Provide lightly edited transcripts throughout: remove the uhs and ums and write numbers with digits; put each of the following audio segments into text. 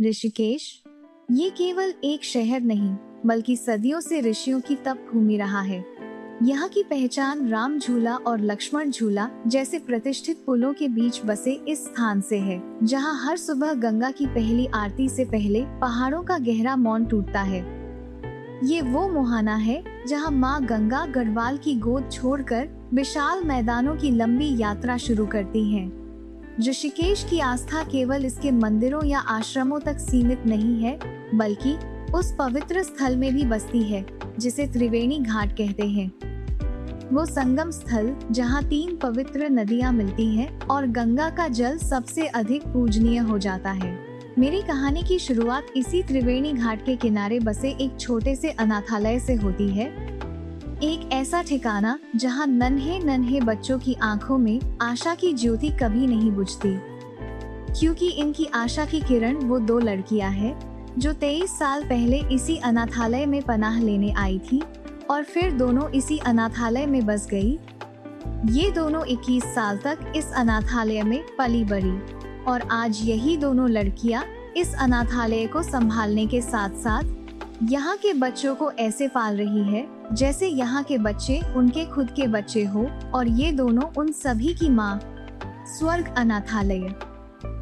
ऋषिकेश ये केवल एक शहर नहीं बल्कि सदियों से ऋषियों की तप भूमि रहा है। यहाँ की पहचान राम झूला और लक्ष्मण झूला जैसे प्रतिष्ठित पुलों के बीच बसे इस स्थान से है, जहाँ हर सुबह गंगा की पहली आरती से पहले पहाड़ों का गहरा मौन टूटता है। ये वो मुहाना है जहाँ माँ गंगा गढ़वाल की गोद छोड़कर विशाल मैदानों की लंबी यात्रा शुरू करती हैं। ऋषिकेश की आस्था केवल इसके मंदिरों या आश्रमों तक सीमित नहीं है, बल्कि उस पवित्र स्थल में भी बसती है जिसे त्रिवेणी घाट कहते हैं। वो संगम स्थल जहाँ 3 पवित्र नदियाँ मिलती हैं और गंगा का जल सबसे अधिक पूजनीय हो जाता है। मेरी कहानी की शुरुआत इसी त्रिवेणी घाट के किनारे बसे एक छोटे से अनाथालय से होती है। एक ऐसा ठिकाना जहाँ नन्हे नन्हे बच्चों की आंखों में आशा की ज्योति कभी नहीं बुझती, क्योंकि इनकी आशा की किरण वो 2 लड़कियां हैं जो 23 साल पहले इसी अनाथालय में पनाह लेने आई थी और फिर दोनों इसी अनाथालय में बस गई। ये दोनों 21 साल तक इस अनाथालय में पली बड़ी और आज यही दोनों लड़कियां इस अनाथालय को संभालने के साथ साथ यहाँ के बच्चों को ऐसे पाल रही है जैसे यहाँ के बच्चे उनके खुद के बच्चे हो, और ये दोनों उन सभी की माँ। स्वर्ग अनाथालय।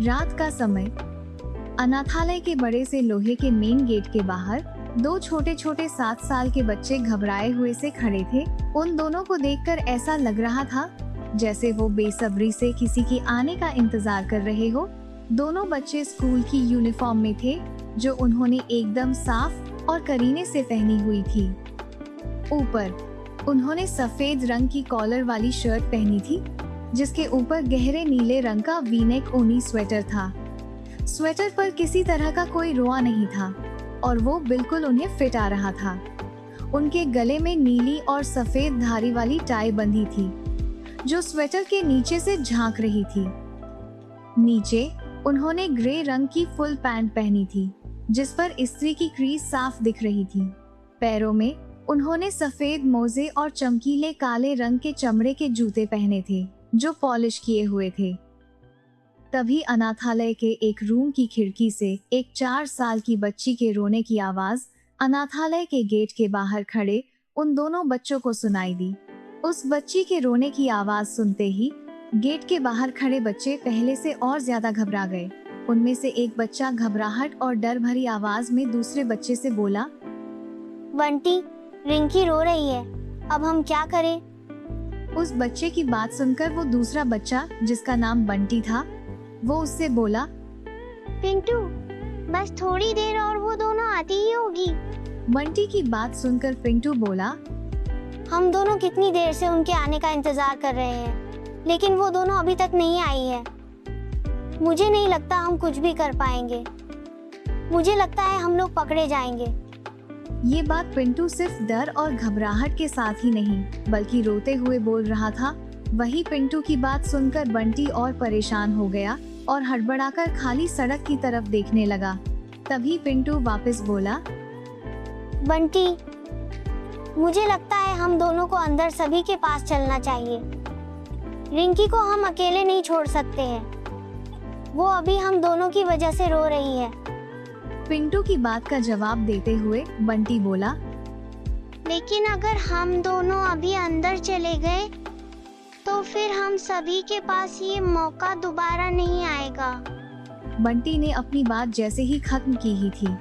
रात का समय। अनाथालय के बड़े से लोहे के मेन गेट के बाहर 2 छोटे छोटे 7 साल के बच्चे घबराए हुए से खड़े थे। उन दोनों को देखकर ऐसा लग रहा था जैसे वो बेसब्री से किसी के आने का इंतजार कर रहे हो। दोनों बच्चे स्कूल की यूनिफॉर्म में थे जो उन्होंने एकदम साफ और करीने से पहनी हुई थी। ऊपर उन्होंने सफेद रंग की कॉलर वाली शर्ट पहनी थी जिसके ऊपर गहरे नीले रंग का वी-नेक ऊनी स्वेटर था। स्वेटर पर किसी तरह का कोई रोआ नहीं था और वो बिल्कुल उन्हें फिट आ रहा था। उनके गले में नीली और सफेद धारी वाली टाई बंधी थी जो स्वेटर के नीचे से झांक रही थी। नीचे उन्होंने ग्रे रंग की फुल पैंट पहनी थी जिस पर इस्त्री की क्रीज साफ दिख रही थी। पैरों में उन्होंने सफेद मोजे और चमकीले काले रंग के चमड़े के जूते पहने थे जो पॉलिश किए हुए थे। तभी अनाथालय के एक रूम की खिड़की से एक 4 साल की बच्ची के रोने की आवाज अनाथालय के गेट के बाहर खड़े उन दोनों बच्चों को सुनाई दी। उस बच्ची के रोने की आवाज सुनते ही गेट के बाहर खड़े बच्चे पहले से और ज्यादा घबरा गए। उनमें से एक बच्चा घबराहट और डर भरी आवाज में दूसरे बच्चे से बोला, बंटी, रिंकी रो रही है, अब हम क्या करें? उस बच्चे की बात सुनकर वो दूसरा बच्चा जिसका नाम बंटी था, वो उससे बोला, पिंटू, बस थोड़ी देर और वो दोनों आती ही होगी। बंटी की बात सुनकर पिंटू बोला, हम दोनों कितनी देर से उनके आने का इंतजार कर रहे हैं, लेकिन वो दोनों अभी तक नहीं आई है। मुझे नहीं लगता हम कुछ भी कर पाएंगे। मुझे लगता है हम लोग पकड़े जाएंगे। ये बात पिंटू सिर्फ डर और घबराहट के साथ ही नहीं बल्कि रोते हुए बोल रहा था। वही पिंटू की बात सुनकर बंटी और परेशान हो गया और हड़बड़ाकर खाली सड़क की तरफ देखने लगा। तभी पिंटू वापस बोला, बंटी, मुझे लगता है हम दोनों को अंदर सभी के पास चलना चाहिए। रिंकी को हम अकेले नहीं छोड़ सकते हैं, वो अभी हम दोनों की वजह से रो रही है। पिंटू की बात का जवाब देते हुए बंटी बोला, लेकिन अगर हम दोनों अभी अंदर चले गए तो फिर हम सभी के पास ये मौका दोबारा नहीं आएगा। बंटी ने अपनी बात जैसे ही खत्म की ही थी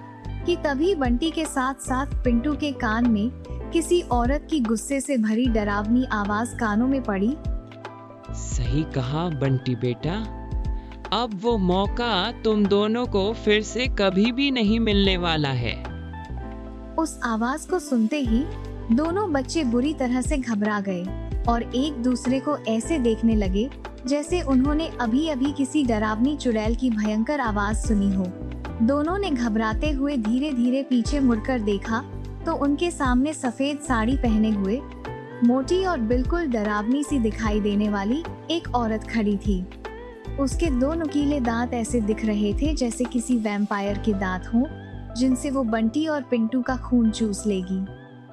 कि तभी बंटी के साथ साथ पिंटू के कान में किसी औरत की गुस्से से भरी डरावनी आवाज कानों में पड़ी, सही कहा बंटी बेटा, अब वो मौका तुम दोनों को फिर से कभी भी नहीं मिलने वाला है। उस आवाज को सुनते ही दोनों बच्चे बुरी तरह से घबरा गए और एक दूसरे को ऐसे देखने लगे जैसे उन्होंने अभी अभी किसी डरावनी चुड़ैल की भयंकर आवाज सुनी हो। दोनों ने घबराते हुए धीरे धीरे पीछे मुड़कर देखा तो उनके सामने सफेद साड़ी पहने हुए मोटी और बिल्कुल डरावनी सी दिखाई देने वाली एक औरत खड़ी थी। उसके 2 नुकीले दांत ऐसे दिख रहे थे जैसे किसी वैम्पायर के दांत हों जिनसे वो बंटी और पिंटू का खून चूस लेगी।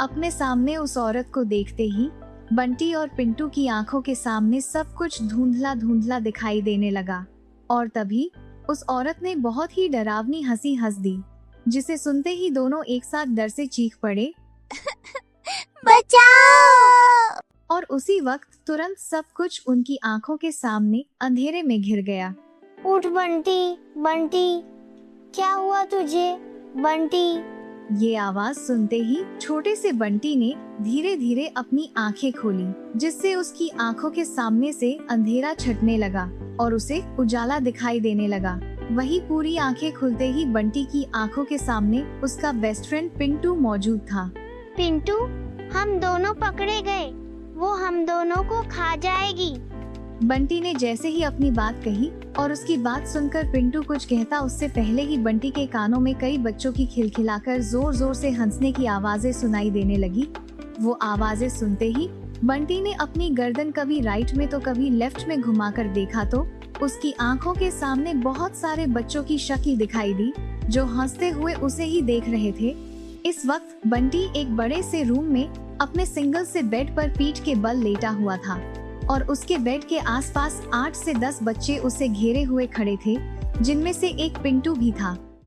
अपने सामने उस औरत को देखते ही बंटी और पिंटू की आंखों के सामने सब कुछ धुंधला धुंधला दिखाई देने लगा और तभी उस औरत ने बहुत ही डरावनी हंसी हंस दी, जिसे सुनते ही दोनों एक साथ डर से चीख पड़े बचाओ! और उसी वक्त तुरंत सब कुछ उनकी आंखों के सामने अंधेरे में घिर गया। उठ बंटी, बंटी, क्या हुआ तुझे बंटी? ये आवाज सुनते ही छोटे से बंटी ने धीरे धीरे अपनी आंखें खोली, जिससे उसकी आंखों के सामने से अंधेरा छटने लगा और उसे उजाला दिखाई देने लगा। वही पूरी आंखें खुलते ही बंटी की आंखों के सामने उसका बेस्ट फ्रेंड पिंटू मौजूद था। पिंटू, हम दोनों पकड़े गए, वो हम दोनों को खा जाएगी। बंटी ने जैसे ही अपनी बात कही और उसकी बात सुनकर पिंटू कुछ कहता उससे पहले ही बंटी के कानों में कई बच्चों की खिलखिलाकर जोर जोर से हंसने की आवाजें सुनाई देने लगी। वो आवाजें सुनते ही बंटी ने अपनी गर्दन कभी राइट में तो कभी लेफ्ट में घुमाकर देखा तो उसकी आंखों के सामने बहुत सारे बच्चों की शक्ल दिखाई दी, जो हंसते हुए उसे ही देख रहे थे। इस वक्त बंटी एक बड़े से रूम में अपने सिंगल से बेड पर पीठ के बल लेटा हुआ था और उसके बेड के आसपास 8 से 10 बच्चे उसे घेरे हुए खड़े थे, जिनमें से एक पिंटू भी था।